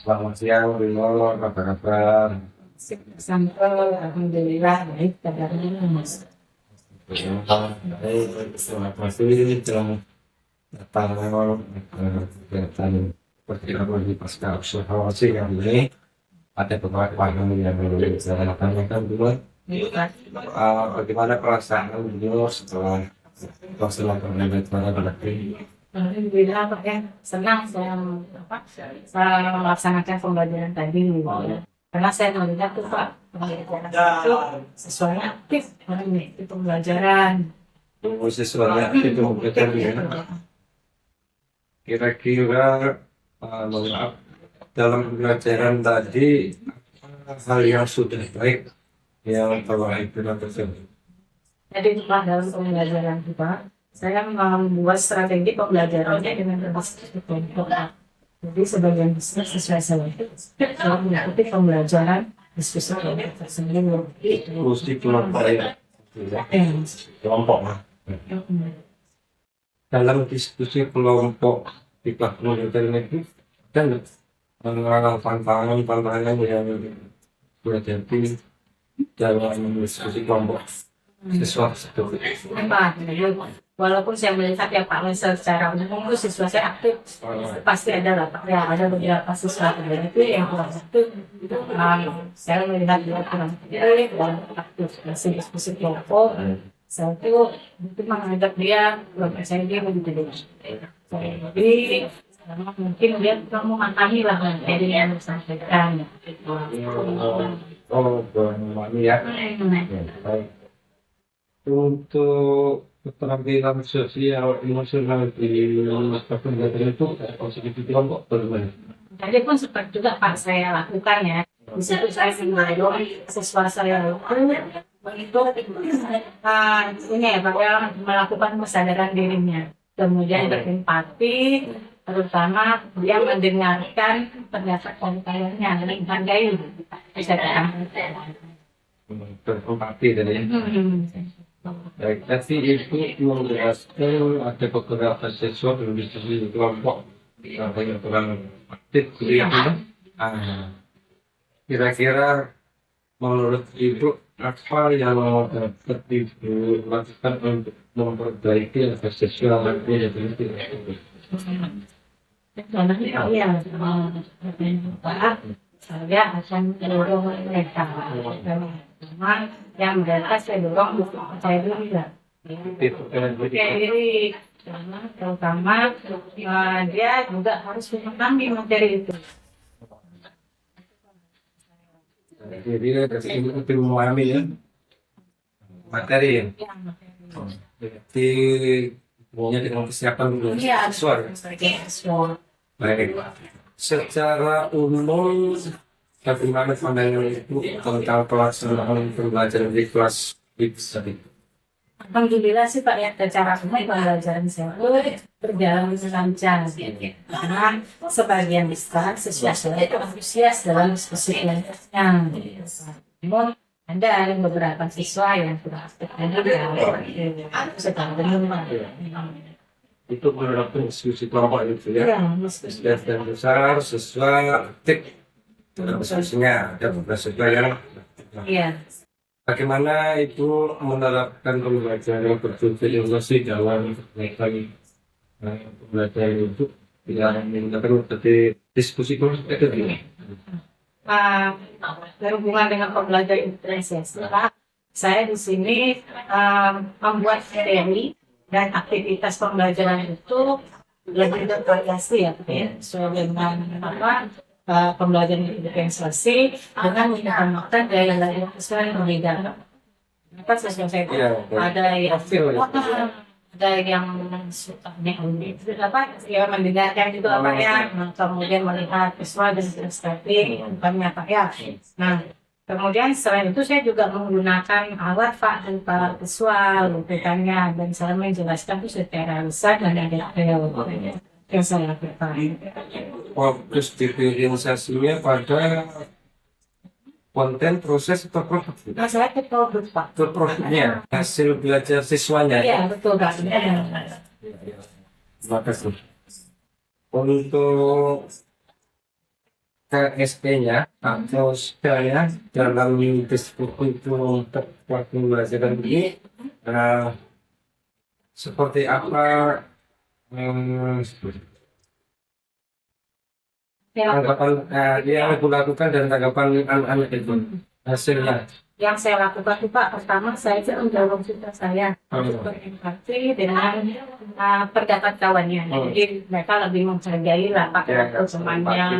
Selamat siang, Bimo. Apa kabar? Sampai alhamdulillah baik kabarnya Mas. Baik, terima kasih telah datang ke kegiatan perkiraan di pasca observasi yang ini. Ada beberapa hal yang perlu saya tanyakan dulu. Bagaimana perasaan Bimo setelah melaksanakan penelitian berarti? Alhamdulillah Pak ya, senang saya melaksanakan pembelajaran tadi gitu ya. Karena saya melihat tuh Pak, pembelajaran itu sesuai aktif itu pembelajaran. Siswanya itu belajar ya. Kira-kira maaf, dalam pembelajaran tadi hal yang sudah baik yang telah Ibu tersebut. Jadi Pak dalam pembelajaran kita, saya membuat strategi pembelajarannya dengan berbasis kelompok. Jadi sebagian besar siswa saya mengikuti pembelajaran diskusi kelompok tersebut. Mesti kelompok ya. Eh, Kelompok. Dalam diskusi kelompok di kelas modern itu dan tantangan yang berjadi dalam diskusi kelompok siswa tersebut. Memang, walaupun saya melihat ya Pak Lesa secara umum itu siswa saya aktif, pasti ada lah Pak. Ya ada beberapa siswa itu yang kurang aktif. Saya melihat dia kurang aktif dan aktif masih diskusi kelompok. Saya itu menghadap dia, belum saya dia begitu. Jadi mungkin dia kurang memahami lah materi yang disampaikan. Oh, memahami ya. Baik. Untuk keterampilan sosial emosional di masa pendidikan itu positif kelompok bagaimana? Tadi pun sempat juga Pak saya lakukan ya. Di situ saya mendorong siswa saya itu ini ya Pak ya, melakukan kesadaran dirinya. Kemudian berempati, terutama dia mendengarkan pendapat kawannya dan menghargai kesadaran. Berempati dari baik, tapi itu menjelaskan ada beberapa siswa belum bisa di kelompok yang kurang aktif gitu ya. Kira-kira menurut Ibu apa yang dapat Ibu lakukan untuk memperbaiki agar siswa yang tidak aktif? Iya, Pak, saya akan mendorong mereka. Memang yang mereka saya dorong untuk percaya diri lah. Percaya diri, karena terutama dia juga harus memahami materi itu. Jadi dari memahami ya materi ya. Jadi maunya dengan kesiapan Iya, siswa. sebagai siswa. Baik, secara umum bagaimana pandangan Ibu tentang pelaksanaan pembelajaran di kelas X tadi? Alhamdulillah sih Pak ya, secara umum pembelajaran saya berjalan lancar. Karena sebagian besar siswa saya itu antusias dalam diskusi kelompoknya. Namun ada beberapa siswa yang kurang aktif sedang belum. Itu beberapa diskusi kelompok itu ya. Dan besar siswa aktif dalam diskusinya, ada beberapa siswa yang Iya. bagaimana itu menerapkan pembelajaran berkonsentrasi dalam pembelajaran itu yang menggunakan metode diskusi kelompok itu. Berhubungan dengan pembelajaran diferensiasi, Pak, saya di sini membuat materi dan aktivitas pembelajaran itu lebih bervariasi ya, sesuai dengan pembelajaran diferensiasi dengan menggunakan daya sesuai yang berbeda. Apa sesuai saya ada yang suka ya mendengarkan itu apa ya, kemudian melihat visual dan ilustratif bukannya apa ya. Nah, kemudian selain itu saya juga menggunakan alat Pak dan para visual bukannya, dan saya menjelaskan itu secara besar dan ada yang saya lakukan. Fokus diferensiasinya pada konten, proses, atau produk? Masalah ke produk Pak. Ke produknya, hasil belajar siswanya. Iya betul Pak. Terima kasih. Untuk KSP-nya atau saya dalam diskusi itu untuk waktu belajar ini seperti apa tanggapan yang aku lakukan dan tanggapan anak-anak itu hasilnya. Yang saya lakukan itu Pak, pertama saya mendorong siswa saya untuk berempati dengan pendapat kawannya. Jadi mereka lebih menghargai lah Pak, temannya,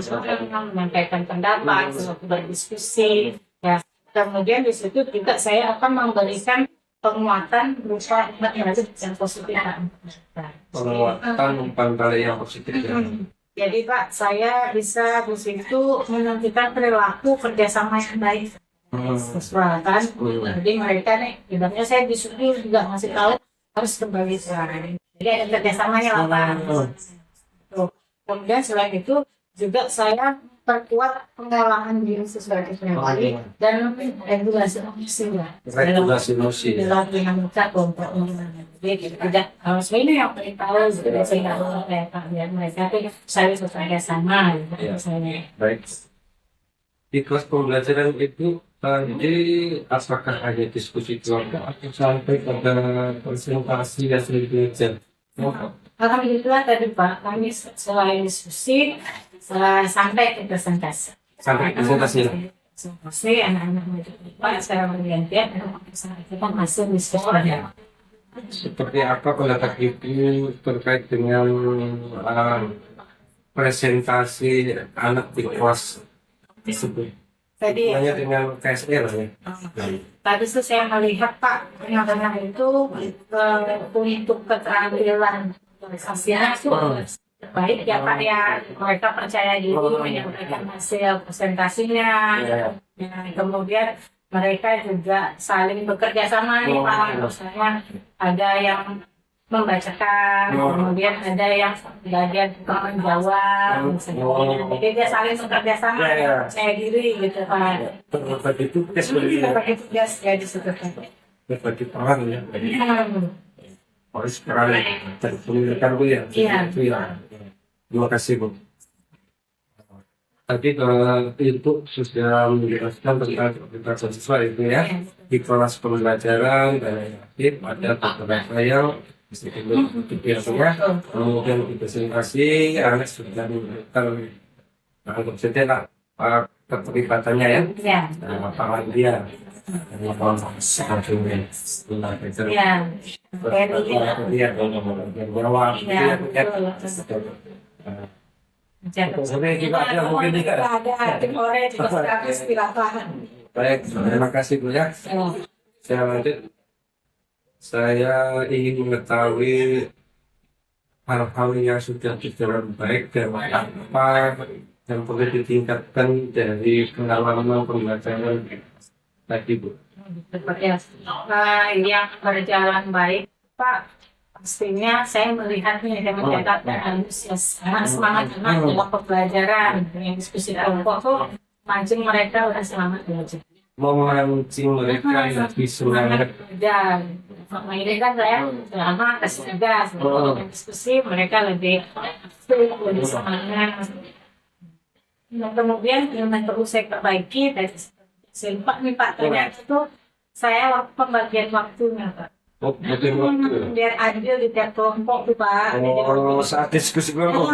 menyampaikan pendapat, berdiskusi. Ya. Kemudian di situ juga saya akan memberikan penguatan berupa yang positif. Penguatan umpan balik yang positif. Ya. Jadi Pak, saya bisa di situ menunjukkan perilaku kerjasama yang baik. Siswa kan, jadi mereka nih, ibaratnya saya disuruh juga ngasih tahu harus kembali sekarang. Jadi ada kerjasamanya lah Pak. Kemudian selain itu juga saya perkuat pengolahan diri siswa itu sendiri dan regulasi emosi ya. Regulasi emosi. Dalam dinamika kelompok jadi tidak harus ini yang paling tahu gitu. Saya nggak tahu kayak Pak biar mereka tuh saya bekerja sama gitu misalnya. Baik. Di kelas pembelajaran itu jadi apakah ada diskusi kelompok atau sampai pada presentasi hasil belajar? Alhamdulillah tadi Pak, kami selain diskusi sampai ke presentasi. Sampai ke presentasi. Presentasi anak-anak itu Pak secara bergantian kita hasil diskusinya. Seperti apa pendapat Ibu terkait dengan presentasi anak di kelas tersebut? Tadi hanya dengan KSR ya. Tadi itu saya melihat Pak, anak-anak itu untuk keterampilan organisasinya itu baik ya Pak ya, mereka percaya diri menyampaikan hasil presentasinya. Kemudian mereka juga saling bekerja sama nih Pak, misalnya ada yang membacakan, kemudian ada yang bagian menjawab, jadi dia saling bekerja sama, percaya diri gitu Pak. Berbagi tugas Berbagi tugas ya di situ. Berbagi peran ya. Harus peran terkomunikasikan Bu ya. Iya. Terima kasih Bu. Tadi Ibu sudah menjelaskan tentang aktivitas siswa itu ya di kelas pembelajaran dan ada beberapa yang biasanya kemudian di presentasi anak sudah memberikan saja keterlibatannya ya lapangan dia lapangan sebagainya baik, terima kasih Bu ya. Saya lanjut. Saya ingin mengetahui hal-hal yang sudah berjalan baik dan apa yang perlu ditingkatkan dari pengalaman pembelajaran tadi Bu. Yang berjalan baik Pak, pastinya saya melihatnya dengan mencatat antusias semangat anak dalam pembelajaran yang diskusi kelompok tuh mancing mereka udah semangat belajar. Memancing mereka yang lebih semangat. Dan ini kan saya selama kasih tugas, diskusi mereka lebih aktif, lebih semangat. Nah, kemudian yang perlu saya perbaiki dari sempat nih Pak, ternyata itu saya waktu pembagian waktunya Pak. Biar adil di tiap kelompok tuh Pak. Saat diskusi kelompok.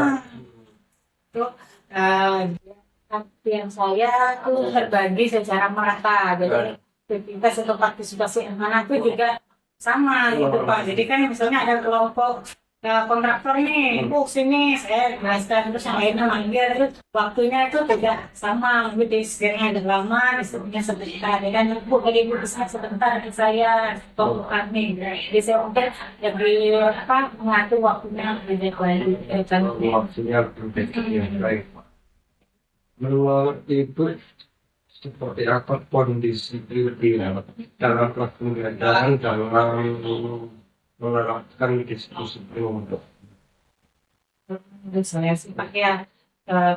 Yang saya tuh berbagi secara merata, jadi aktivitas atau partisipasi anak itu juga sama gitu Pak. Jadi kan misalnya ada kelompok kontraktor nih, sini saya jelaskan terus yang lainnya manggil, terus waktunya itu tidak sama, jadi sekiranya ada lama, disebutnya sebentar, ya kan Ibu bisa sebentar ke saya, kelompok kami. Jadi saya mungkin lebih mengatur waktunya lebih baik. Waktunya lebih baik. Menurut Ibu seperti apa kondisi di dalam pembelajaran dalam menerapkan diskusi kelompok? Saya sih pakai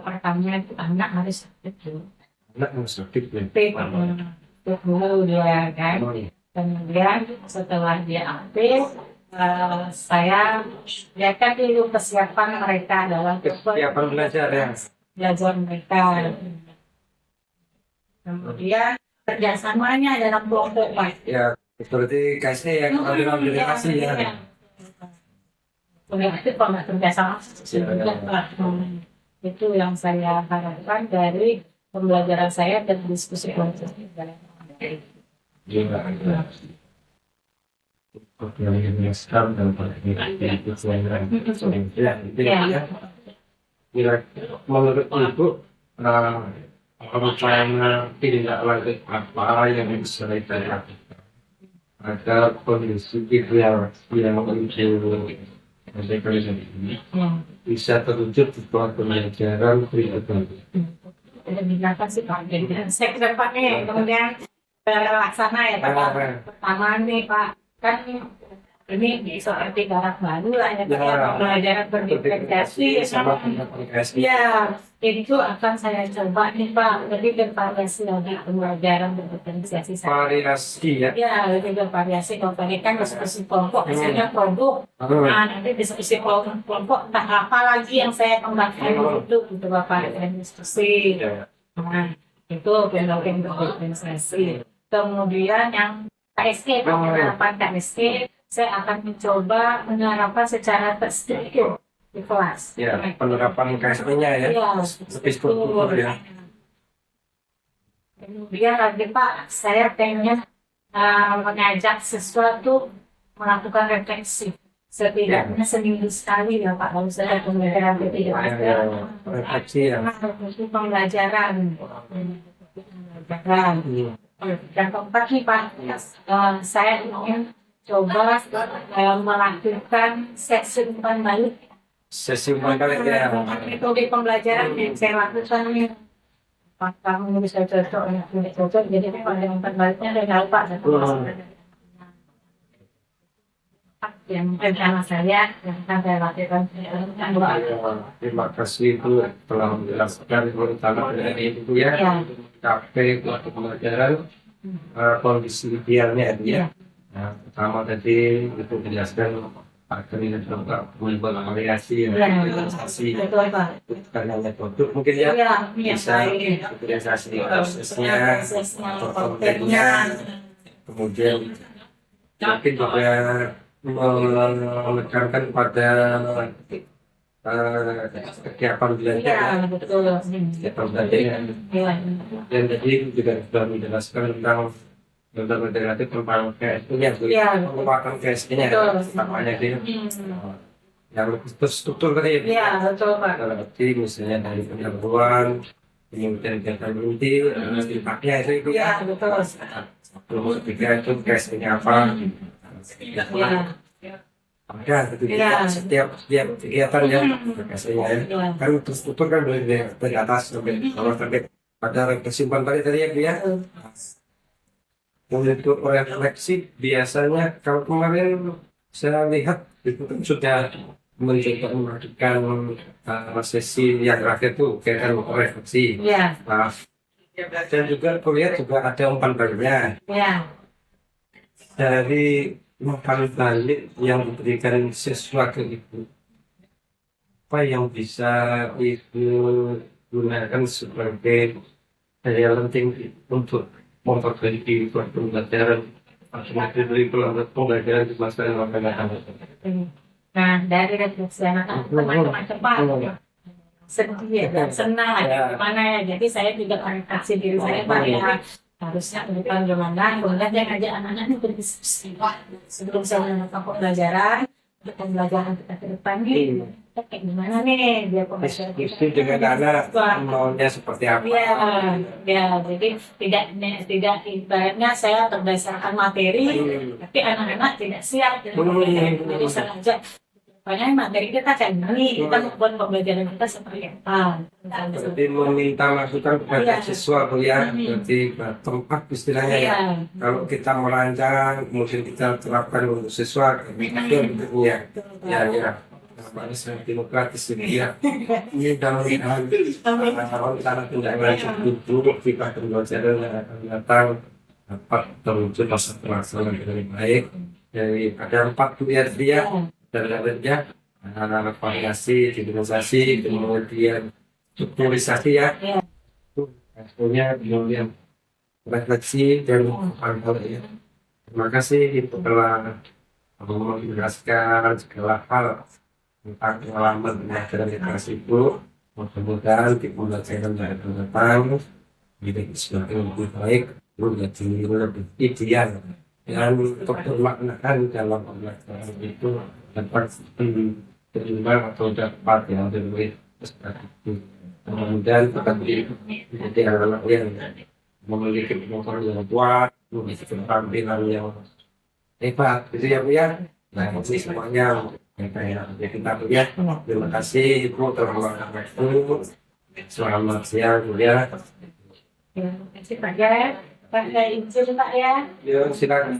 pertama itu anak harus aktif. Anak harus aktif ya. Aktif dulu dia kan. Kemudian setelah dia aktif, saya lihatkan dulu kesiapan mereka dalam kesiapan belajar ya. belajar mereka. Kemudian kerjasamanya dalam kelompok Pak. Ya, seperti KSD ya, koordinasi ya. Itu kalau nggak kerjasama juga Pak. Itu yang saya harapkan dari pembelajaran saya dan diskusi kelompok. Iya. Yang sekarang dan itu ya. Kira menurut Ibu, rencana tidak lanjut apa yang bisa kita lakukan agar kondisi ideal yang muncul ini bisa terwujud di pembelajaran berikutnya. Terima kasih Pak. Saya ke depannya kemudian laksana ya Pak. Pertama nih Pak, kan ini seperti barang baru lah ya Pak, pembelajaran berdiferensiasi ya, itu akan saya coba nih Pak, lebih bervariasi lagi pembelajaran berdiferensiasi saya. Variasi ya? Ya, lebih bervariasi. Kalau tadi kan diskusi kelompok, misalnya produk, nah nanti diskusi kelompok, entah apa lagi yang saya kembangkan itu untuk Bapak dan diskusi. Nah, itu pendamping berdiferensiasi. Kemudian yang KSK, penerapan KSK, saya akan mencoba menerapkan secara terstruktur di kelas. Ya, penerapan KSP-nya ya, lebih struktur ya. Kemudian lagi Pak, saya pengen mengajak siswa itu melakukan refleksi. Setidaknya seminggu sekali ya Pak, kalau saya pembelajaran tidak ada. Refleksi ya. Itu pembelajaran. Dan keempat nih Pak, saya ingin coba melakukan sesi umpan balik. Sesi umpan balik ya. Metode pembelajaran yang saya lakukan ini, Pak, kamu bisa cocok, tidak cocok, jadi pada umpan baliknya ada Pak. Yang rencana saya yang akan saya lakukan. Terima kasih Bu telah menjelaskan terutama dari Ibu ya. KP untuk pembelajaran kondisi idealnya ya. Nah, pertama tadi itu menjelaskan agar ini juga bervariasi organisasi karena metode mungkin ya bisa organisasi prosesnya atau kontennya, kemudian mungkin juga menekankan pada kegiatan belajar kegiatan belajar dan tadi juga sudah menjelaskan tentang benar-benar tentang KSP-nya, pengembangan KSP-nya, namanya dia yang terstruktur tadi. Iya, betul Pak. Berarti misalnya dari penyembuhan, kemudian kegiatan inti, impaknya itu Iya, betul. Lalu ketiga itu KSP-nya apa? Ada setiap kegiatan ya KSP-nya ya. Kan terstruktur kan dari atas sampai bawah sampai pada kesimpulan tadi ya. Untuk refleksi biasanya kalau kemarin saya lihat itu kan sudah mencoba melakukan sesi yang terakhir itu kayak refleksi. Dan juga kuliah juga ada umpan baliknya. Dari umpan balik yang diberikan siswa ke Ibu, apa yang bisa Ibu gunakan sebagai daya penting untuk memperbaiki pembelajaran materi pembelajaran di masa yang akan datang. Nah, dari refleksi anak teman-teman cepat sedih dan senang gimana ya. Jadi saya juga refleksi diri saya Pak ya, harusnya ke depan gimana, kemudian jangan aja anak-anak ini berdiskusi sebelum saya melakukan pembelajaran kita ke depan nih. Kayak gimana nih dia pembelajaran diskusi dengan anak maunya seperti apa ya jadi tidak ibaratnya saya berdasarkan materi tapi anak-anak tidak siap jadi sengaja makanya materi kita kayak gini kita membuat pembelajaran kita seperti apa jadi meminta masukan kepada siswa kuliah berarti tempat istilahnya ya kalau kita merancang kemudian kita terapkan untuk siswa itu ya Pak sangat demokratis ya. Ini dalam hal cara tindak lanjut dulu kita pembelajaran yang akan datang dapat terwujud masa pelaksanaan dengan baik dari ada 4 kuliah dia dan lainnya variasi, digitalisasi, kemudian strukturisasi ya. Iya. Itu hasilnya kemudian refleksi dan pantau ya. Terima kasih itu telah menjelaskan segala hal tentang pengalaman mengajar literasi itu. Mudah-mudahan di pembelajaran yang akan datang jadi semakin lebih baik, menjadi lebih ideal dan untuk bermaknakan dalam pembelajaran itu dapat diterima atau dapat yang lebih seperti itu. Kemudian dapat menjadi anak yang memiliki kemampuan yang kuat, memiliki keterampilan yang hebat, gitu ya Bu ya. Nah ini semuanya yang saya kita lihat. Terima kasih Ibu telah meluangkan waktu. Selamat siang Bu ya. Terima kasih Pak ya. Pak, saya izin Pak ya. Yuk silakan.